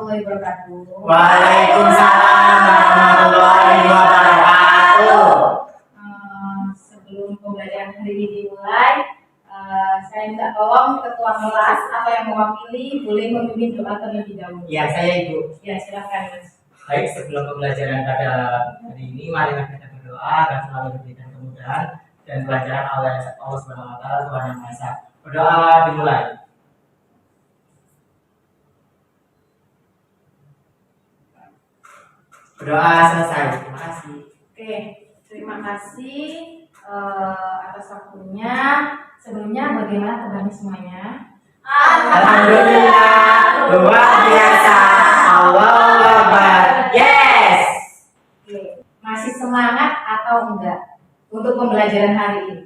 warahmatullahi wabarakatuh. Waalaikumsalam warahmatullahi wabarakatuh. Sebelum pembelajaran hari ini dimulai, saya minta tolong ketua kelas atau yang mewakili boleh memimpin doa terlebih dahulu. Ya, saya Ibu. Ya, silakan. Baik, sebelum pembelajaran pada hari ini, mari kita berdoa agar selalu diberikan kemudahan dan pelajaran oleh Allah Subhanahu Wa Taala Tuhan Yang Maha Esa. Berdoa dimulai. Berdoa selesai. Terima kasih. Oke, terima kasih atas waktunya. Sebelumnya bagaimana kabarnya semuanya? Alhamdulillah, luar biasa. Allahu Akbar. Yes. Oke, masih semangat atau enggak untuk pembelajaran hari ini?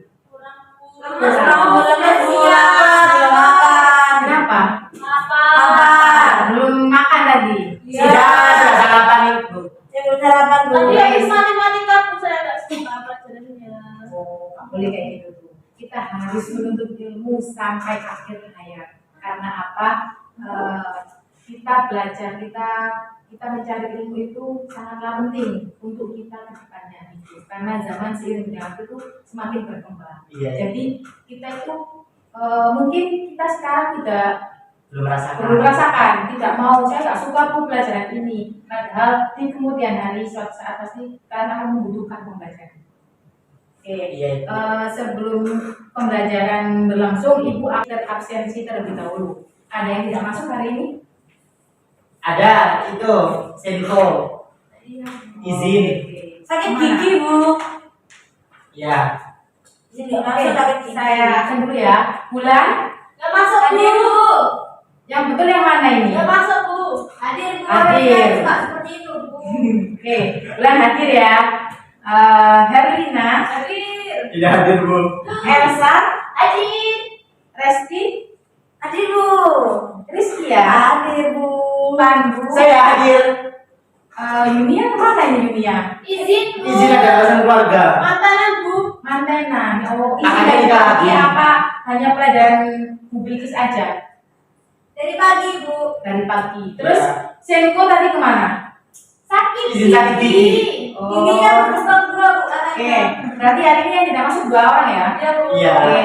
Kenapa? Belum makan tadi? Sudah sarapan Ibu. Oh, nggak boleh kayak gitu tuh. Kita harus menuntut ilmu sampai akhir hayat. Karena apa? Kita belajar, kita mencari ilmu itu sangatlah penting untuk kita ke depannya itu. Karena zaman seiring dengan waktu itu semakin berkembang. Iya. Jadi kita itu mungkin kita sekarang Belum belum merasakan, tidak mau, saya nggak suka pembelajaran ini. Padahal di kemudian hari suatu saat pasti kalian akan membutuhkan pembelajaran. Oke, Iya. sebelum pembelajaran berlangsung, Ibu akan absensi terlebih dahulu. Ada yang tidak masuk hari ini? Ada itu Senko. Izin. Oke. Sakit Mana? gigi, Bu. Ya. Izin nggak Oke, masuk sakit gigi. saya akan dulu ya. Bulan, Nggak masuk, Bu. yang betul yang mana ini? Nggak masuk, Bu. Hadir, Bu. Hadir. Nggak seperti itu, Bu. Oke, Bulan hadir ya. Herlina, Hadir. Tidak hadir Bu. Elsa, Hadir. Resti, Hadir, Bu. Rizky ya. Hadir, Bu. Pandu, Saya hadir. Yunia kemana ini Yunia? Izin, Bu. Izin ada alasan keluarga. Mantanan, Bu. Mantenan. Oh, ini Akan dari nikah pagi lagi. apa? Hanya pelajaran publikis aja Dari pagi, Bu. dari pagi. Terus Ya. Senko tadi kemana? Sakit Izin sakit gigi. Oh. Giginya berkembang dua, Bu. Katanya. Oke, berarti hari ini yang tidak masuk 2 orang ya? Iya, Bu. Iya. Oke.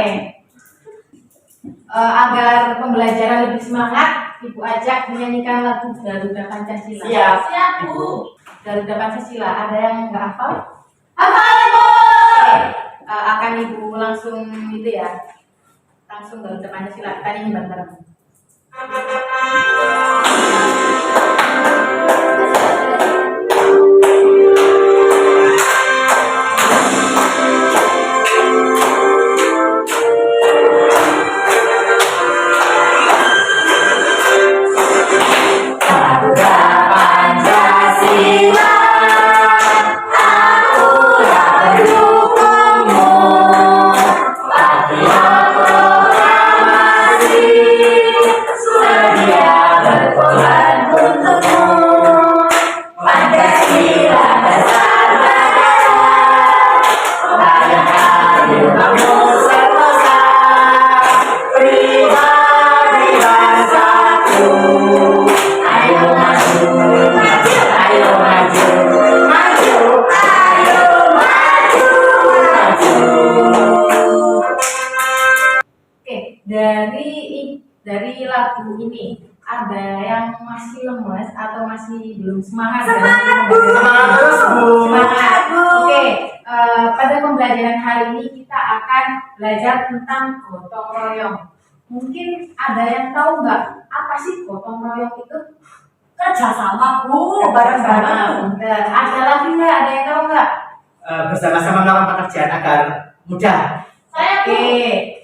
Agar pembelajaran lebih semangat, Ibu ajak menyanyikan lagu Garuda Pancasila. Siap. Siap, Bu. Garuda Pancasila. Ada yang nggak hafal? Hafal, Bu. Oke. Akan Ibu langsung itu ya. Langsung Garuda Pancasila. Kita nyanyi bareng-bareng. Garuda Pancasila, akulah pendukungmu. Patriot proklamasi, sedia berkorban untukmu. Pancasila dasar negara, layak adil makmur sentosa, pribadi bangsaku. Ayo maju, maju, ayo maju, maju, ayo maju, maju. Oke, dari lagu ini ada yang masih lemes atau masih belum semangat? Semangat, Bu. Semangat terus, Bu. Semangat. Bu. Oke, pada pembelajaran hari ini kita akan belajar tentang gotong royong. Mungkin ada yang tahu nggak apa sih gotong royong itu? Kerjasama, Bu. Bareng-bareng. Ada lagi nggak? Ada yang tahu nggak? Bersama-sama melakukan pekerjaan agar mudah. Saya, Bu. Oke.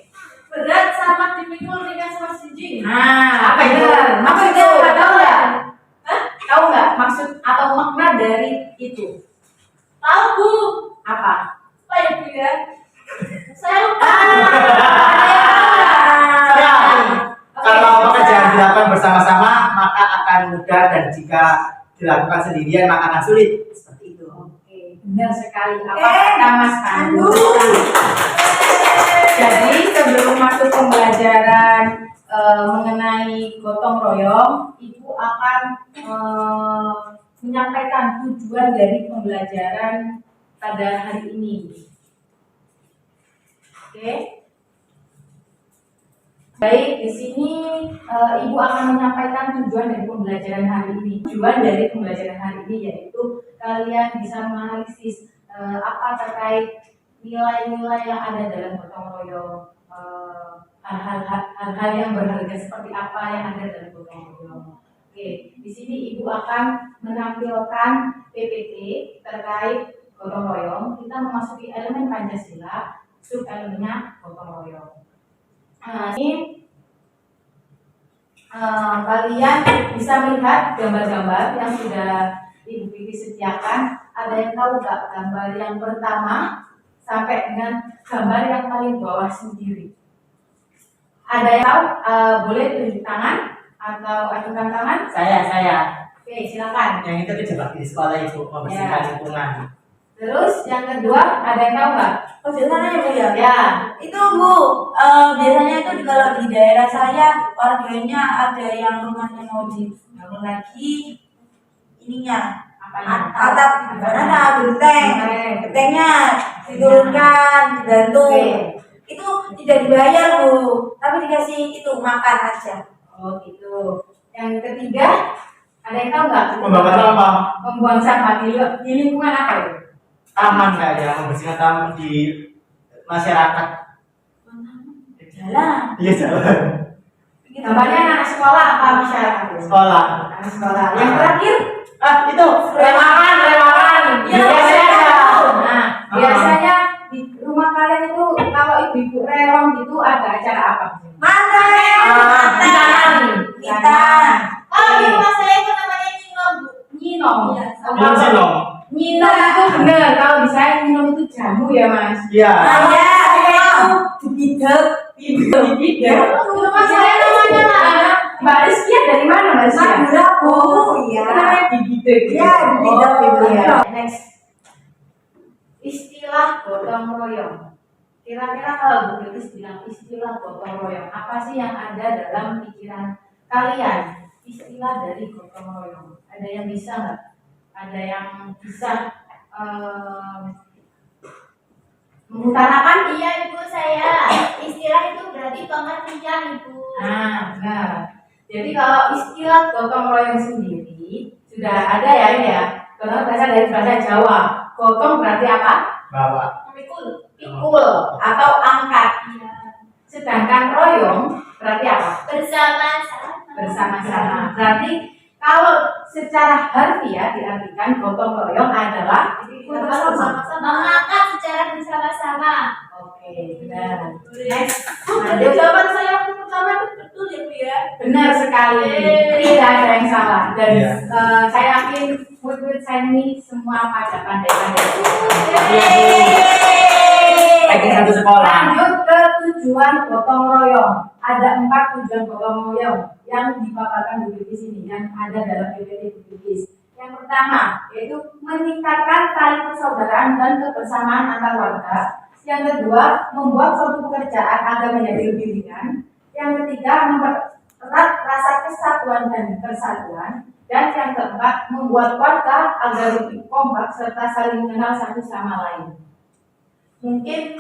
Berat sama dipikul dengan sama sinjing. Nah, Apa itu? Maksudnya nggak tahu nggak? Tahu nggak maksud atau makna dari itu? Tahu, Bu. Apa? Apa ya, Bu ya? Saya lupa. Ya, Oke, kalau pekerjaan dilakukan bersama-sama maka akan mudah, dan jika dilakukan sendirian maka akan sulit. Seperti itu. Oke, benar sekali. Apa kata Mas Pandu? Jadi sebelum masuk pembelajaran mengenai gotong royong, Ibu akan menyampaikan tujuan dari pembelajaran pada hari ini. Oke. Baik, di sini Ibu akan menyampaikan tujuan dari pembelajaran hari ini. Tujuan dari pembelajaran hari ini yaitu kalian bisa menganalisis apa terkait nilai-nilai yang ada dalam gotong royong, hal-hal yang berharga seperti apa yang ada dalam gotong royong. Oke, di sini Ibu akan menampilkan PPT terkait gotong royong. Kita memasuki elemen Pancasila, sub elemennya gotong royong. Ini kalian bisa melihat gambar-gambar yang sudah Ibu Vivi sediakan. Ada yang tahu nggak gambar yang pertama sampai dengan gambar yang paling bawah sendiri? Ada yang tahu? Boleh tunjuk tangan atau ajukan tangan? Saya. Oke, silakan. Yang itu kejebak di sekolah Ibu, membersihkan lingkungan. Terus yang kedua, ada yang tahu nggak? Biasanya Bu ya? Ya. Itu Bu, biasanya itu kalau di daerah saya warganya ada yang rumahnya mau dibangun lagi ininya atap gimana gentengnya diturunkan dibantu. Itu tidak dibayar Bu, tapi dikasih itu makan aja. Oh gitu. Yang ketiga, ada yang tahu nggak? Membakar sampah. Membuang sampah di lingkungan apa itu? Taman nggak ya, membersihkan taman di masyarakat. Jalan. Iya jalan. Gambarnya anak sekolah apa masyarakat? Sekolah. Anak sekolah. Yang terakhir, Itu relawan. Ya, Biasanya. Nah, biasanya di rumah kalian itu kalau ibu-ibu rewang gitu ada acara apa? Kita. Oh, di rumah saya itu namanya Nyinom Bu. Nyinom. Belum sih dong. Nyinom itu benar. Kalau di saya Nyinom itu jamu ya Mas. Iya. Saya itu dibidek. Itu rumah saya namanya Mbak Rizky dari mana Mbak Rizky? Madura Bu. Iya. Namanya Bibidek. Iya, Bibidek itu ya. Next. Istilah gotong royong. Kira-kira kalau Bu Kritis bilang istilah gotong royong, apa sih yang ada dalam pikiran kalian? Istilah dari gotong royong. Ada yang bisa nggak? Ada yang bisa mengutarakan? Iya Ibu, saya istilah itu berarti pengertian Ibu. Nah, benar. Jadi kalau istilah gotong royong sendiri sudah ada ya ini ya. Kalau berasal dari bahasa Jawa. Gotong berarti apa? Bawa. Pikul atau angkat. Sedangkan royong berarti apa? Bersama-sama. Berarti kalau secara harfiah diartikan gotong royong adalah Mengangkat secara bersama-sama. Oke, benar. Next. Jadi jawaban saya waktu pertama itu betul ya Bu ya? Benar sekali. Tidak ada yang salah. Dan Iya. saya yakin murid-murid saya ini semua pada pandai-pandai. Lagi satu sekolah. Lanjut ke tujuan gotong royong. Ada 4 tujuan gotong royong yang dipaparkan di sini yang ada dalam PPT Bukis. Yang pertama yaitu meningkatkan tali persaudaraan dan kebersamaan antar warga. Yang kedua, membuat suatu pekerjaan agar menjadi lebih ringan. Yang ketiga, mempererat rasa kesatuan dan persatuan. Dan yang keempat, membuat warga agar lebih kompak serta saling mengenal satu sama lain. Mungkin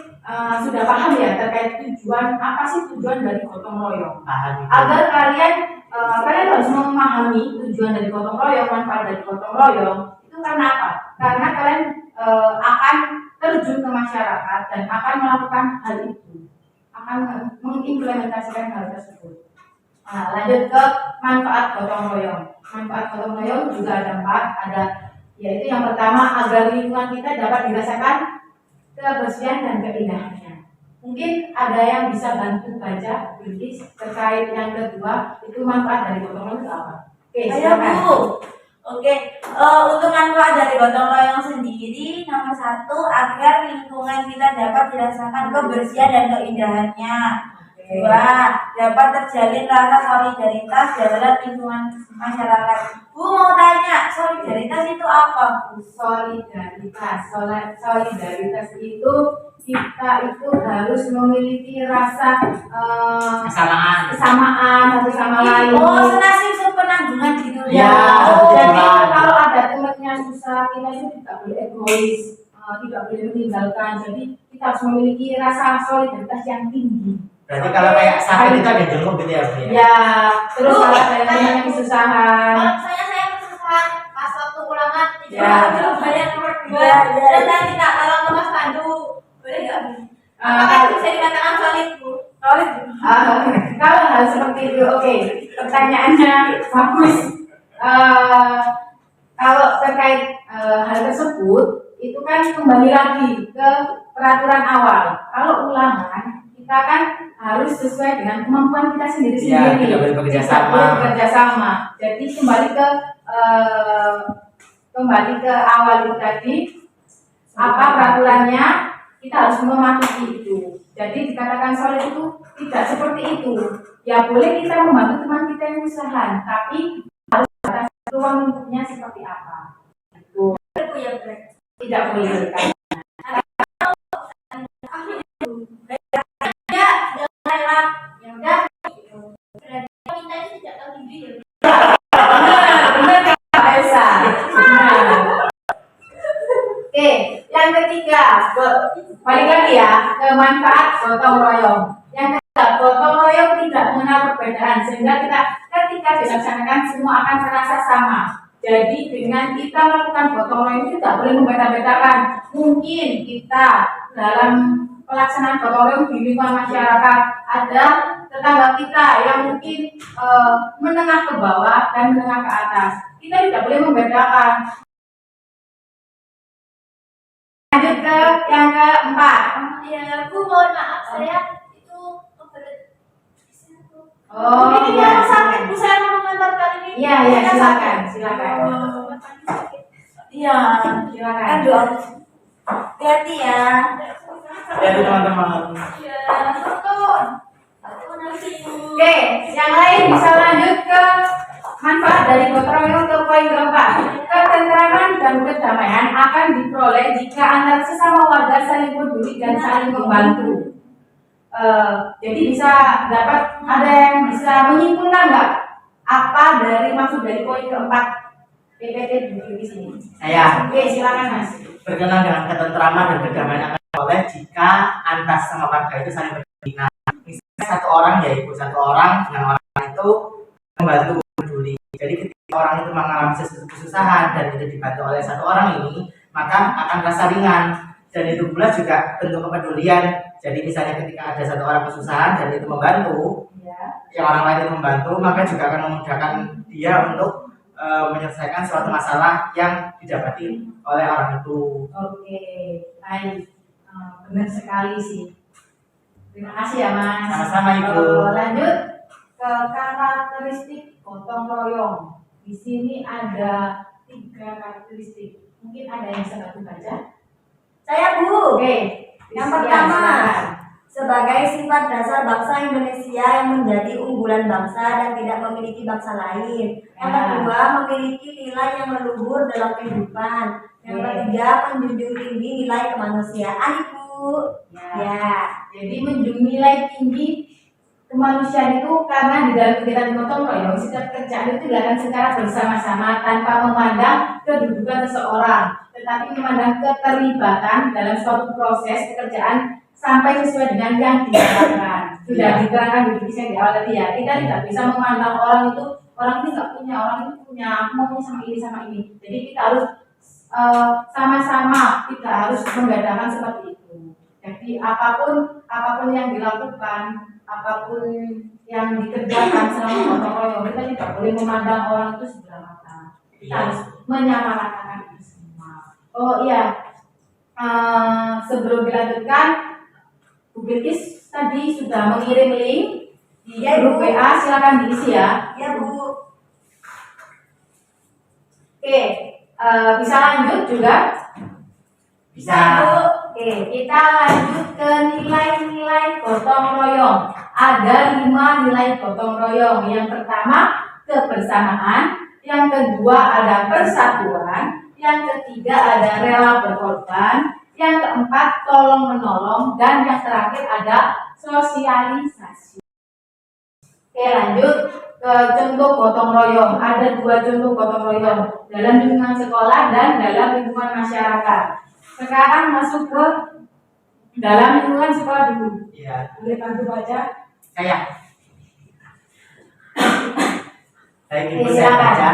sudah paham ya terkait tujuan, apa sih tujuan dari gotong royong? Paham. Agar kalian harus memahami tujuan dari gotong royong, manfaat dari gotong royong itu karena apa? Karena kalian akan terjun ke masyarakat dan akan melakukan hal itu, akan mengimplementasikan hal tersebut. Nah, lanjut ke manfaat gotong royong. Manfaat gotong royong juga ada 4, yaitu yang pertama agar lingkungan kita dapat dirasakan kebersihan dan keindahannya. Mungkin ada yang bisa bantu baca Bukis terkait yang kedua, itu manfaat dari gotong royong itu apa? Oke, silakan. Bu. Oke, untuk manfaat dari gotong royong sendiri, nomor 1 agar lingkungan kita dapat dirasakan kebersihan dan keindahannya. 2, dapat terjalin rasa solidaritas dalam lingkungan masyarakat. Bu mau tanya, solidaritas itu apa Bu? Solidaritas itu kita itu harus memiliki rasa kesamaan satu sama lain. Oh, senasib sepenanggungan gitu Ya. Jadi kalau ada temannya susah, kita itu tidak boleh egois, tidak boleh meninggalkan. Jadi kita harus memiliki rasa solidaritas yang tinggi. Berarti kalau kayak sakit itu ada jenguk gitu ya, Bu? Ya, terus kalau ada yang kesusahan. Kalau misalnya saya kesusahan pas waktu ulangan, Ya. belum bayar nomor 2, Ya. dan nanti tak kalau ke Mas Pandu, boleh nggak? Apakah itu bisa dikatakan solid, Bu? Solid. Kalau hal seperti itu, oke. Pertanyaannya bagus. Kalau terkait hal tersebut, itu kan kembali lagi ke peraturan awal. Kalau ulangan, kita kan harus sesuai dengan kemampuan kita sendiri-sendiri. Tidak boleh bekerja Tidak sama. boleh bekerja sama. Jadi kembali ke awal itu tadi, apa peraturannya, kita harus mematuhi itu. Jadi dikatakan solid itu tidak seperti itu. Ya boleh kita membantu teman kita yang kesusahan, tapi harus ada ruang lingkupnya seperti apa. Itu tidak boleh. Benar Kak Elsa. Oke, yang ketiga, balik lagi ya ke manfaat gotong royong. Yang ketiga, gotong royong tidak mengenal perbedaan, sehingga kita ketika dilaksanakan semua akan terasa sama. Jadi dengan kita melakukan gotong royong itu tidak boleh membeda-bedakan. Mungkin kita dalam pelaksanaan gotong royong di lingkungan masyarakat ada tetangga kita yang mungkin menengah ke bawah dan menengah ke atas. Kita tidak boleh membedakan. Lanjut ke yang keempat. Ya, Bu, mohon maaf, saya itu kebelet. Oh, ini iya. yang sakit, Bu, saya mau mengantar kali ini. Iya, iya, silakan. Iya, Silakan. aduh, hati-hati ya. Ya teman-teman. Ya, betul. Oke, yang lain bisa lanjut ke manfaat dari gotong royong ke poin keempat. Ketentraman dan kedamaian akan diperoleh jika antara sesama warga saling peduli dan saling membantu. Jadi bisa dapat ada yang bisa menyimpulkan nggak apa dari maksud dari poin keempat PPT di sini? Saya Oke, silakan Mas. berkenan dengan ketentraman dan kedamaian akan diperoleh jika antar sesama warga itu saling peduli. Misalnya satu orang dengan orang itu membantu peduli. Jadi ketika orang itu mengalami sesuatu kesusahan dan itu dibantu oleh satu orang ini, maka akan rasa ringan. Dan itu pula juga bentuk kepedulian. Jadi misalnya ketika ada satu orang kesusahan dan itu membantu, yang orang lain itu membantu, maka juga akan memudahkan dia untuk menyelesaikan suatu masalah yang didapati oleh orang itu. Oke, baik. Benar sekali sih. Terima kasih ya Mas. Sama-sama, Ibu. Lanjut ke karakteristik gotong royong. Di sini ada 3 karakteristik. Mungkin ada yang bisa bantu baca. Saya, Bu. Oke. Yang Iya, pertama, silakan. sebagai sifat dasar bangsa Indonesia yang menjadi unggulan bangsa dan tidak memiliki bangsa lain. Yang kedua, memiliki nilai yang leluhur dalam kehidupan. Yang ketiga, menjunjung tinggi nilai kemanusiaan, Ibu. Ya. Jadi menjunjung nilai tinggi kemanusiaan itu karena di dalam kegiatan gotong royong setiap kerjaan itu dilakukan secara bersama-sama tanpa memandang kedudukan seseorang, tetapi memandang keterlibatan dalam suatu proses pekerjaan sampai sesuai dengan yang diharapkan. Sudah diterangkan di tulisan di awal tadi ya. Kita tidak bisa memandang orang itu nggak punya, orang itu punya, aku maunya sama ini. Jadi kita harus sama-sama, tidak harus membedakan seperti itu. Jadi apapun yang dilakukan, apapun yang dikerjakan selama gotong royong, kita tidak boleh memandang orang itu sebelah mata. Kita harus menyamaratakan itu semua. Oh iya, sebelum dilanjutkan, Bu Bilkis tadi sudah mengirim link di grup WA, silakan diisi ya. Ya, Bu. Oke, bisa lanjut juga? Bisa. Oke, kita lanjut ke nilai-nilai gotong royong. Ada 5 nilai gotong royong. Yang pertama, kebersamaan. Yang kedua, ada persatuan. Yang ketiga, ada rela berkorban. Yang keempat, tolong menolong, dan yang terakhir ada sosialisasi. Oke, lanjut ke contoh gotong royong. Ada 2 contoh gotong royong dalam lingkungan sekolah dan dalam lingkungan masyarakat. Sekarang masuk ke dalam lingkungan sekolah dulu. Iya. Boleh bantu baca? Kayak. Baik, Ibu Oke, saya silakan. baca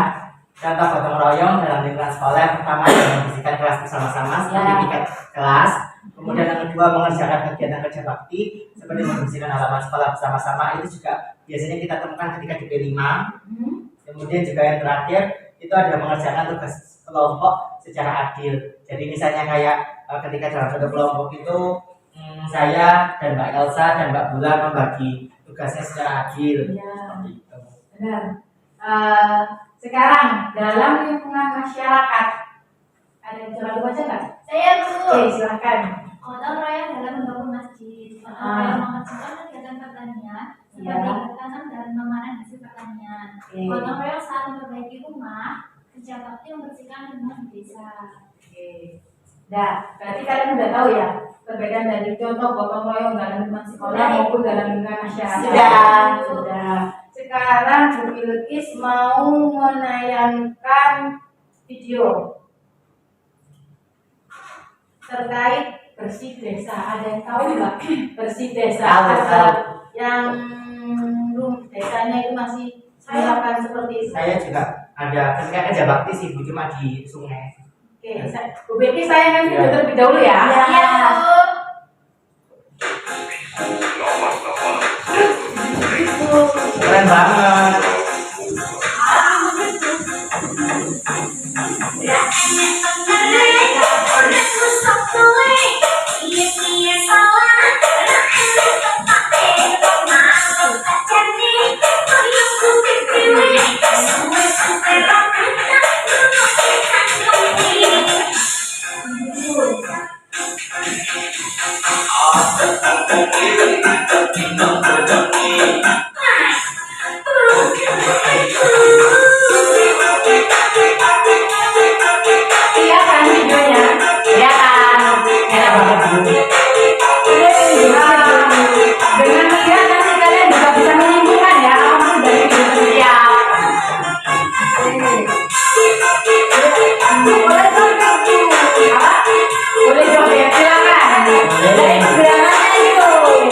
contoh gotong royong dalam lingkungan sekolah. Yang pertama adalah membersihkan kelas bersama-sama seperti Ya. piket kelas. Kemudian yang kedua mengerjakan kegiatan kerja bakti seperti membersihkan halaman sekolah bersama-sama. Itu juga biasanya kita temukan ketika di P5. Kemudian juga yang terakhir itu ada mengerjakan tugas kelompok secara adil. Jadi misalnya kayak ketika dalam satu kelompok itu saya dan Mbak Elsa dan Mbak Bulan membagi tugasnya secara adil. Ya. Seperti itu. Benar. Sekarang dalam lingkungan masyarakat ada yang bisa baca nggak? Saya Bu. Oke, silakan. Gotong royong dalam membangun masjid. Gotong royong mengerjakan kegiatan pertanian seperti bertanam dan memanen hasil pertanian. Oke. Gotong royong saat memperbaiki rumah, kerja bakti membersihkan lingkungan desa. Oke. Nah, berarti kalian udah tahu ya perbedaan dari contoh gotong royong dalam lingkungan sekolah maupun dalam lingkungan masyarakat. Sudah. Sekarang Bu Bilkis mau menayangkan video terkait bersih desa. Ada yang tahu nggak bersih desa? Tahu, Ada tahu. yang desanya itu masih melakukan seperti itu. Saya juga ada ketika kerja bakti sih Bu, cuma di sungai. Oke, Bu Bilkis saya kan video terlebih dahulu ya. Iya Bu. Keren banget. Iya kan videonya? Iya kan? Enak banget Bu. Dengan melihat nanti kalian juga bisa menyimpulkan ya apa dari video tersebut. Boleh joget Bu. Apa? Boleh joget, silakan. Boleh. Gerakannya yuk.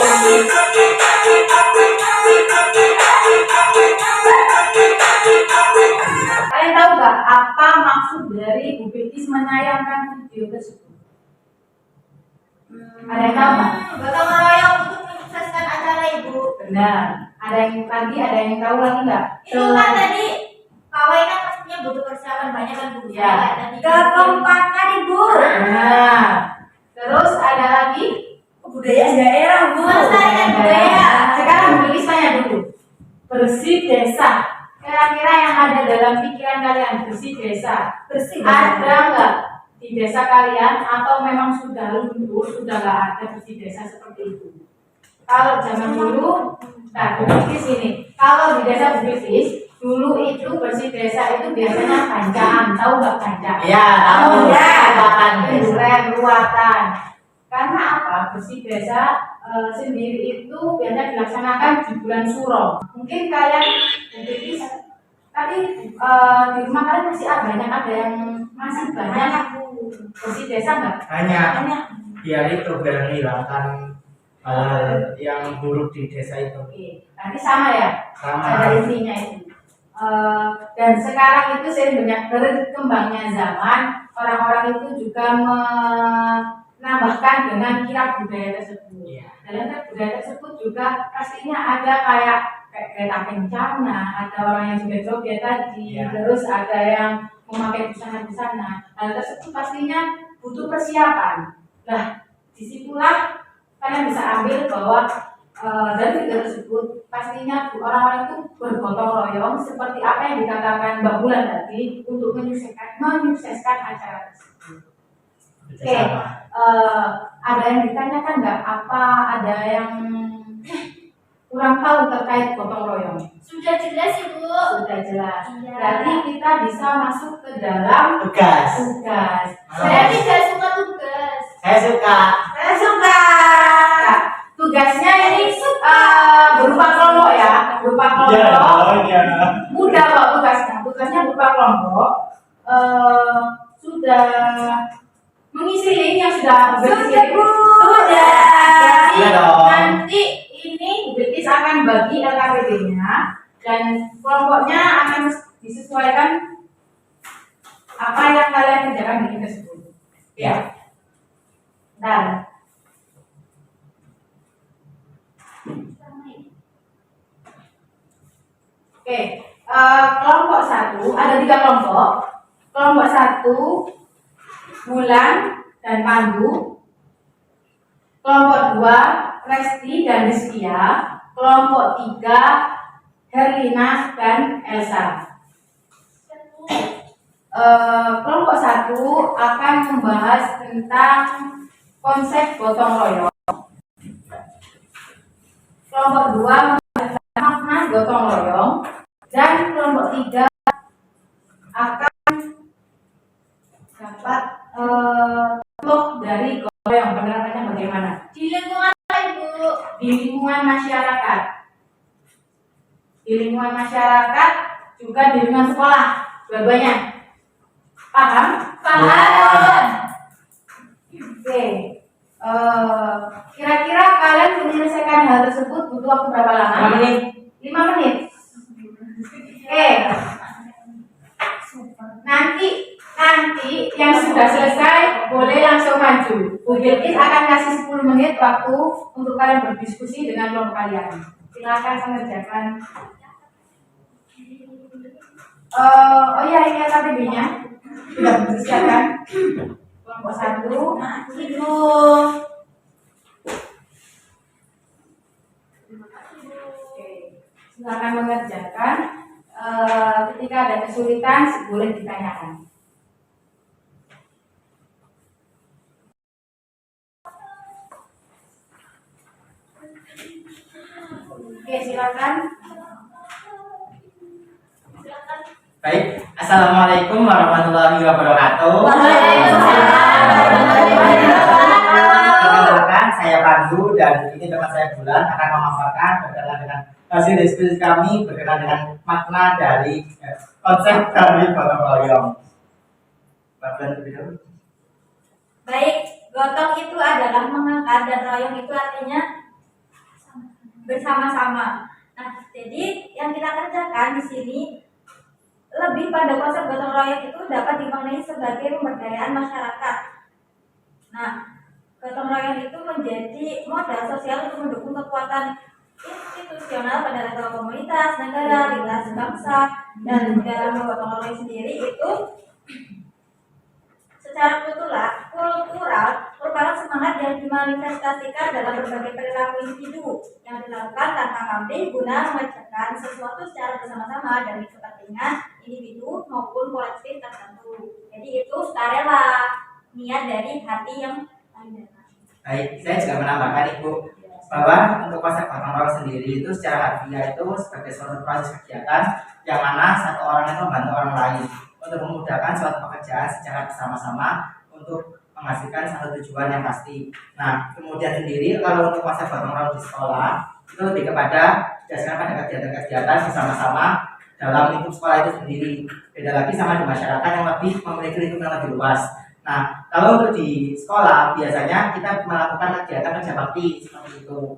Kalian tahu nggak apa maksud dari Bu Bilkis menayangkan video tersebut? Ada yang tahu nggak? Gotong royong untuk menyukseskan acara Ibu. Benar. Ada yang lagi, ada yang tahu lagi nggak? Itu kan tadi pawai kan pastinya butuh persiapan banyak kan Bu. Ya. Kayak tadi. Kekompakan Ibu. Nah, terus ada lagi? Kebudayaan daerah Bu. Melestarikan budaya. Sekarang Bu Bilkis tanya dulu. Bersih desa. Kira-kira yang ada dalam pikiran kalian bersih desa, Bersih. ada nggak di desa kalian atau memang sudah luntur, sudah nggak ada bersih desa seperti itu? Kalau zaman dulu, nah Bu Bilkis ini, kalau di desa Bu Bilkis dulu itu bersih desa itu biasanya kancaan, tahu nggak kancaan? Iya, tahu. Ya, Ruatan desa. duren, ruatan. Karena apa? Bersih desa sendiri itu biasanya dilaksanakan di bulan Suro. Mungkin kalian jadi tapi di rumah kalian masih ada yang masih banyak bersih desa nggak? Hanya biar itu biar menghilangkan hal yang buruk di desa itu. Oke, nanti sama ya. Sama. Ada intinya itu. Dan sekarang itu saya banyak berkembangnya zaman, orang-orang itu juga menambahkan dengan kirab budaya tersebut. Iya. Dalam kirab budaya tersebut juga pastinya ada kayak kereta kencana, ada orang yang joget-joget tadi, Iya. terus ada yang memakai busana-busana. Hal tersebut pastinya butuh persiapan. Nah, disitulah kalian bisa ambil bahwa dari video tersebut pastinya orang-orang itu bergotong royong seperti apa yang dikatakan Mbak Bulan tadi untuk menyukseskan acara tersebut. Oke, ada yang ditanyakan nggak? Apa ada yang kurang tahu terkait gotong royong? Sudah jelas Ibu. Sudah jelas. Iya. Berarti kita bisa masuk ke dalam Tugas. tugas. Saya tidak suka tugas. Saya suka. Saya suka. Nah, tugasnya ini berupa kelompok ya, berupa kelompok. Iya. Mudah kok tugasnya. Tugasnya berupa kelompok. Sudah mengisi link yang sudah Sudah, Bu. Sudah. Jadi Sudah dong. nanti ini Bilkis akan bagi LKPD-nya dan kelompoknya akan disesuaikan apa yang kalian kerjakan di link tersebut. Ya. Bentar. Oke, kelompok 1 ada 3 kelompok. Kelompok 1 Bulan dan Pandu. Kelompok 2 Resti dan Rizkia. Kelompok 3 Herlina dan Elsa. Kelompok 1 akan membahas tentang konsep gotong royong. Kelompok 2 membahas makna gotong royong. Dan kelompok 3 akan dapat contoh dari gotong royong, penerapannya bagaimana Di lingkungan apa, Ibu? di lingkungan masyarakat, di lingkungan masyarakat juga di lingkungan sekolah, dua-duanya. Paham? Paham. Oke. Kira-kira kalian menyelesaikan hal tersebut butuh waktu berapa lama? 5 menit. 5 menit. Oke. Nanti yang sudah selesai boleh langsung maju. Bu Bilkis akan kasih 10 menit waktu untuk kalian berdiskusi dengan kelompok kalian. Silakan mengerjakan. Oh iya, ini KTB-nya sudah disiapkan. Kelompok 1. Ibu. Oke, silakan mengerjakan. Ketika ada kesulitan boleh ditanyakan. Oke, silakan. Baik. Assalamualaikum warahmatullahi wabarakatuh. Perkenalkan, saya Pandu dan ini teman saya Bulan akan memaparkan berkenaan dengan hasil diskusi kami berkenaan dengan makna dari konsep dari gotong royong. Pak Bulan terlebih dahulu. Baik, gotong itu adalah mengangkat dan royong itu artinya bersama-sama. Nah, jadi yang kita kerjakan di sini lebih pada konsep gotong royong itu dapat dimaknai sebagai pemberdayaan masyarakat. Nah, gotong royong itu menjadi modal sosial untuk mendukung kekuatan institusional pada level komunitas, negara, lintas bangsa, dan dalam gotong royong sendiri itu secara kultural merupakan semangat yang dimanifestasikan dalam berbagai perilaku individu yang dilakukan tanpa pamrih guna mengerjakan sesuatu secara bersama-sama demi kepentingan individu maupun kolektif tertentu. Jadi itu sukarela, niat dari hati yang lain. Baik, saya juga menambahkan Ibu bahwa untuk konsep gotong royong sendiri itu secara harfiah itu sebagai suatu proses kegiatan yang mana satu orang itu membantu orang lain untuk memudahkan suatu pekerjaan secara bersama-sama untuk menghasilkan satu tujuan yang pasti. Nah, kemudian sendiri kalau untuk konsep gotong royong di sekolah itu lebih kepada didasarkan pada kegiatan-kegiatan bersama-sama dalam lingkup sekolah itu sendiri. Beda lagi sama di masyarakat yang lebih memiliki lingkup yang lebih luas. Nah, kalau untuk di sekolah biasanya kita melakukan kegiatan kerja bakti seperti itu.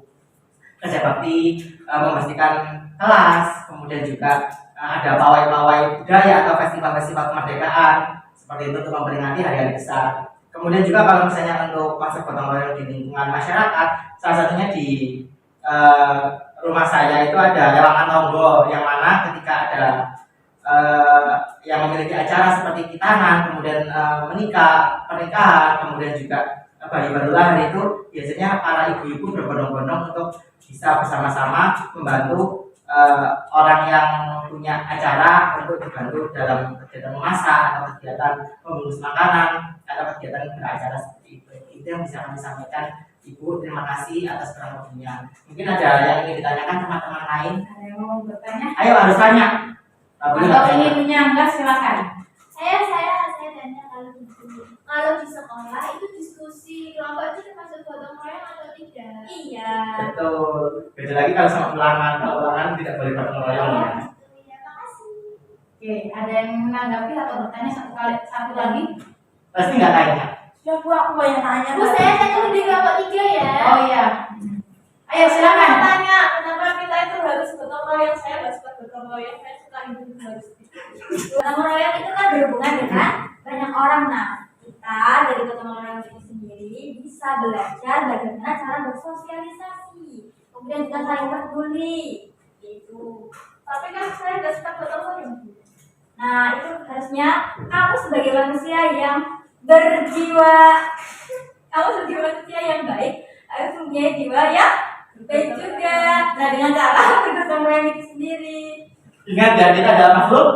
Kerja bakti membersihkan kelas, kemudian juga ada pawai-pawai budaya atau festival-festival kemerdekaan seperti itu untuk memperingati hari-hari besar. Kemudian juga kalau misalnya untuk konsep gotong royong di lingkungan masyarakat, salah satunya di rumah saya itu ada Lewangan Tonggo yang mana ketika ada yang memiliki acara seperti kitanan, kemudian pernikahan, kemudian juga bayi baru lahir itu biasanya para ibu-ibu berbondong-bondong untuk bisa bersama-sama membantu orang yang punya acara untuk dibantu dalam kegiatan memasak atau kegiatan membungkus makanan atau kegiatan beracara seperti itu. Itu yang bisa kami sampaikan. Ibu, terima kasih atas kerampuannya. Mungkin ada yang ingin ditanyakan teman-teman lain? Ada yang mau bertanya? Ayo harus tanya. Kalau ingin menyanggah silakan. Saya tanya kalau gitu. kalau di sekolah itu diskusi kelompok itu termasuk gotong royong atau tidak? Iya. Betul. Beda lagi kalau sama ulangan. Kalau ulangan tidak boleh gotong royong ya. Ya, makasih. Oke, ada yang menanggapi atau bertanya satu lagi? Pasti nggak tanya. Sudah aku banyak tanya. Bu, saya dulu di kelompok 3 ya. Oh iya. Ayo silakan. Saya tanya, kenapa kita itu harus gotong royong? Saya nggak suka gotong royong, saya suka ibu harus. Gotong royong itu kan berhubungan dengan banyak orang. Nah, kita dari gotong royong itu sendiri bisa belajar bagaimana cara bersosialisasi, kemudian kita saling peduli, itu. Tapi kan saya nggak suka gotong royong. Nah, itu harusnya kamu sebagai manusia yang berjiwa, kamu sebagai manusia yang baik harus mempunyai jiwa yang baik juga. Nah, dengan cara bergotong royong itu sendiri. Ingat ya, kita adalah makhluk.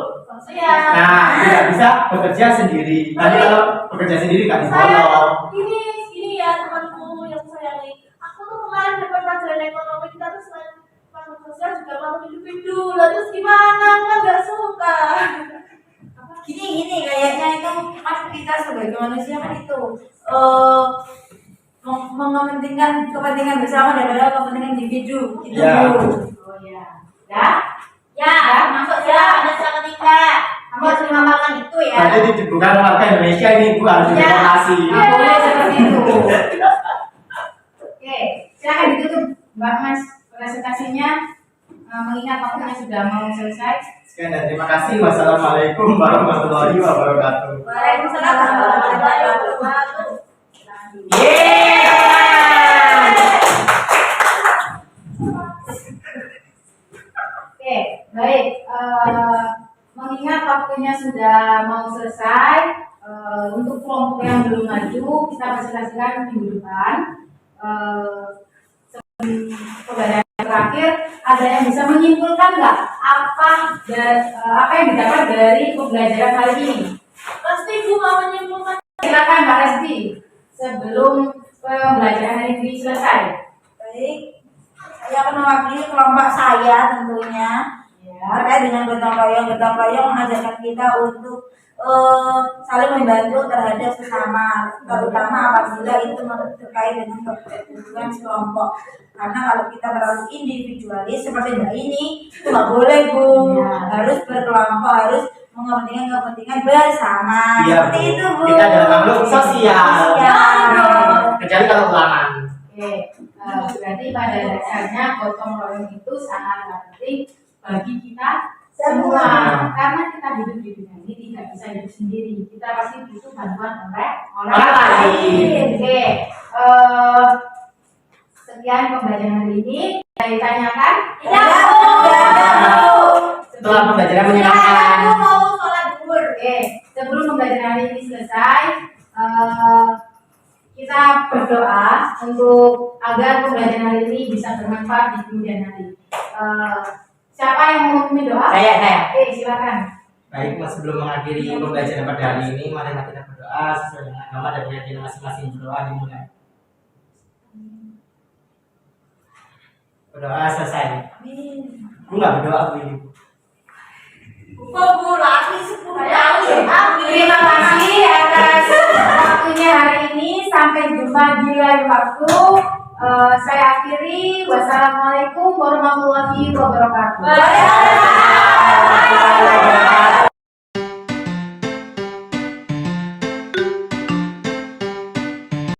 Iya. Nah, tidak bisa bekerja sendiri. Nanti kalau bekerja sendiri nggak bisa loh. Ini ya temanku yang sayangi. Aku tuh kemarin dapat pelajaran ekonomi, kita tuh selain makhluk sosial juga makhluk individu. Lah terus gimana? Kan nggak suka. Gini kayaknya itu maksud kita sebagai manusia kan itu mementingkan kepentingan bersama daripada kepentingan individu gitu. Ya. Oh iya. Ya. Ya, masuk ya, ada cara ketiga. Kamu harus mengamalkan itu ya. Berarti bukan warga Indonesia ini, Bu, harus Ya. demokrasi. Nggak boleh seperti itu. Oke, silakan ditutup Mbak Mas presentasinya. Mengingat waktunya sudah mau selesai. Sekian dan terima kasih. Wassalamualaikum warahmatullahi wabarakatuh. Waalaikumsalam warahmatullahi wabarakatuh. Oke, baik. Mengingat waktunya sudah mau selesai, untuk kelompok yang belum maju, kita persilahkan minggu depan. Pembelajaran terakhir, ada yang bisa menyimpulkan nggak apa yang didapat dari pembelajaran kali ini? Pasti Bu mau menyimpulkan. Silakan Mbak Resti, sebelum pembelajaran hari ini selesai. Baik, saya akan mewakili kelompok saya tentunya. Ya. Terkait dengan gotong royong mengajarkan kita untuk saling membantu terhadap sesama, terutama apabila itu terkait dengan kebutuhan sekelompok. Karena kalau kita terlalu individualis seperti Mbak ini, itu nggak boleh Bu. Ya. Harus berkelompok, harus mengepentingkan kepentingan bersama. Iya, Seperti Bu. itu Bu. Kita adalah makhluk sosial. Kecuali kalau ulangan. Oke, berarti pada dasarnya gotong royong itu sangat penting bagi kita semua. Karena kita hidup di dunia ini tidak bisa hidup sendiri. Kita pasti butuh bantuan oleh orang lain. Oke, sekian pembelajaran hari ini. Saya ditanyakan. Iya Bu. Setelah pembelajaran menyenangkan. Aku mau sholat zuhur. Oke, sebelum pembelajaran hari ini selesai, kita berdoa untuk agar pembelajaran hari ini bisa bermanfaat di kemudian hari. Siapa yang mau memimpin doa? Saya. Oke, silakan. Baik, Mas, sebelum mengakhiri pembelajaran pada hari ini, mari kita berdoa sesuai dengan agama dan keyakinan masing-masing. Berdoa dimulai. Berdoa selesai. Aku nggak berdoa begini. Bu lagi 10 kali. Terima kasih atas waktunya hari ini. Sampai jumpa di lain waktu. Saya akhiri. Wassalamualaikum warahmatullahi wabarakatuh. Waalaikumsalam.